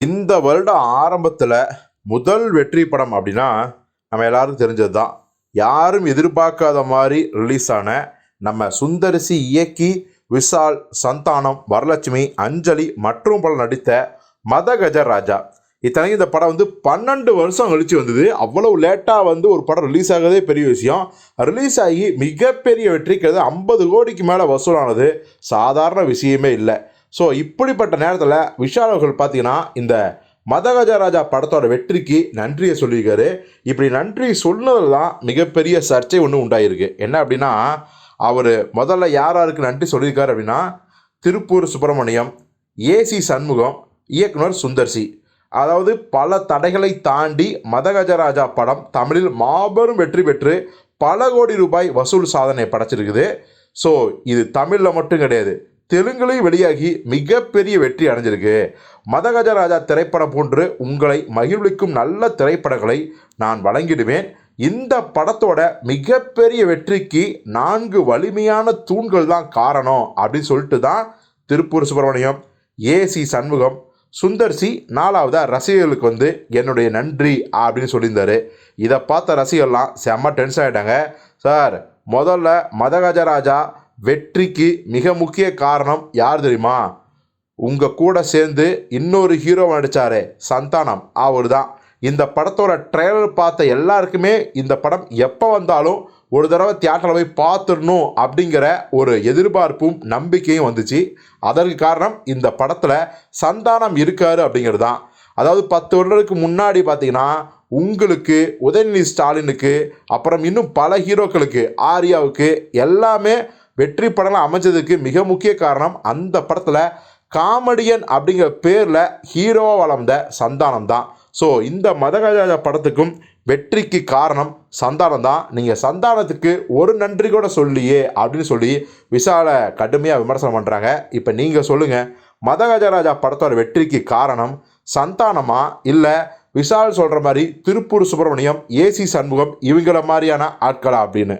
இந்த வருடம் ஆரம்பத்தில் முதல் வெற்றி படம் அப்படின்னா நம்ம எல்லாருக்கும் தெரிஞ்சது தான். யாரும் எதிர்பார்க்காத மாதிரி ரிலீஸ் ஆன நம்ம சுந்தரிசி இயக்கி விஷால், சந்தானம், வரலட்சுமி, அஞ்சலி மற்றும் பல நடித்த மதகஜ ராஜா. இத்தனைக்கும் இந்த படம் 12 வருஷம் கழிச்சு வந்தது. அவ்வளவு லேட்டாக ஒரு படம் ரிலீஸ் ஆகிறதே பெரிய விஷயம். ரிலீஸ் ஆகி மிகப்பெரிய வெற்றிக்கு 50 கோடிக்கு மேலே வசூலானது சாதாரண விஷயமே இல்லை. ஸோ இப்படிப்பட்ட நேரத்தில் விஷால் அவர்கள் பார்த்தீங்கன்னா இந்த மதகஜ ராஜா படத்தோட வெற்றிக்கு நன்றியை சொல்லியிருக்காரு. இப்படி நன்றி சொன்னதில் தான் மிகப்பெரிய சர்ச்சை ஒன்று உண்டாயிருக்கு. என்ன அப்படின்னா, அவர் முதல்ல யாருக்கு நன்றி சொல்லியிருக்காரு அப்படின்னா, திருப்பூர் சுப்பிரமணியம், ஏசி சண்முகம், இயக்குனர் சுந்தர்சி. அதாவது பல தடைகளை தாண்டி மதகஜ ராஜா படம் தமிழில் மாபெரும் வெற்றி பெற்று பல கோடி ரூபாய் வசூல் சாதனை படைச்சிருக்குது. ஸோ இது தமிழில் மட்டும் கிடையாது, தெலுங்குலையும் வெளியாகி மிகப்பெரிய வெற்றி அடைஞ்சிருக்கு. மதகஜ ராஜா திரைப்படம் போன்று உங்களை மகிழ்விக்கும் நல்ல திரைப்படங்களை நான் வழங்கிடுவேன். இந்த படத்தோட மிகப்பெரிய வெற்றிக்கு 4 வலிமையான தூண்கள் தான் காரணம் அப்படின்னு சொல்லிட்டு தான் திருப்பூர் சுப்பிரமணியம், ஏசி சண்முகம், சுந்தர்சி 4வதா ரசிகர்களுக்கு என்னுடைய நன்றி அப்படின்னு சொல்லியிருந்தாரு. இதை பார்த்த ரசிகர்லாம் செம்ம டென்ஷன் ஆகிட்டாங்க. சார், முதல்ல மதகஜ ராஜா வெற்றிக்கு மிக முக்கிய காரணம் யார் தெரியுமா? உங்கள் கூட சேர்ந்து இன்னொரு ஹீரோ நடித்தாரு சந்தானம், அவர் தான். இந்த படத்தோட ட்ரெய்லர் பார்த்த எல்லாருக்குமே இந்த படம் எப்போ வந்தாலும் ஒரு தடவை தியேட்டரில் போய் பார்த்துடணும் அப்படிங்கிற ஒரு எதிர்பார்ப்பும் நம்பிக்கையும் வந்துச்சு. அதற்கு காரணம் இந்த படத்தில் சந்தானம் இருக்காரு அப்படிங்கிறது தான். அதாவது 10 வருடங்களுக்கு முன்னாடி பார்த்தீங்கன்னா உங்களுக்கு, உதயநிதி ஸ்டாலினுக்கு, அப்புறம் இன்னும் பல ஹீரோக்களுக்கு, ஆர்யாவுக்கு எல்லாமே வெற்றி படங்கள் அமைஞ்சதுக்கு மிக முக்கிய காரணம் அந்த படத்தில் காமெடியன் அப்படிங்கிற பேரில் ஹீரோவாக வளர்ந்த சந்தானம் தான். ஸோ இந்த மதகஜ படத்துக்கும் வெற்றிக்கு காரணம் சந்தானம் தான். நீங்கள் சந்தானத்துக்கு ஒரு நன்றி கூட சொல்லியே அப்படின்னு சொல்லி விஷாலை கடுமையாக விமர்சனம் பண்ணுறாங்க. இப்போ நீங்கள் சொல்லுங்கள், மதகஜ ராஜா படத்தோட வெற்றிக்கு காரணம் சந்தானமா இல்லை விஷால் சொல்கிற மாதிரி திருப்பூர் சுப்பிரமணியம், ஏசி சண்முகம் இவங்கள மாதிரியான ஆட்களா அப்படின்னு?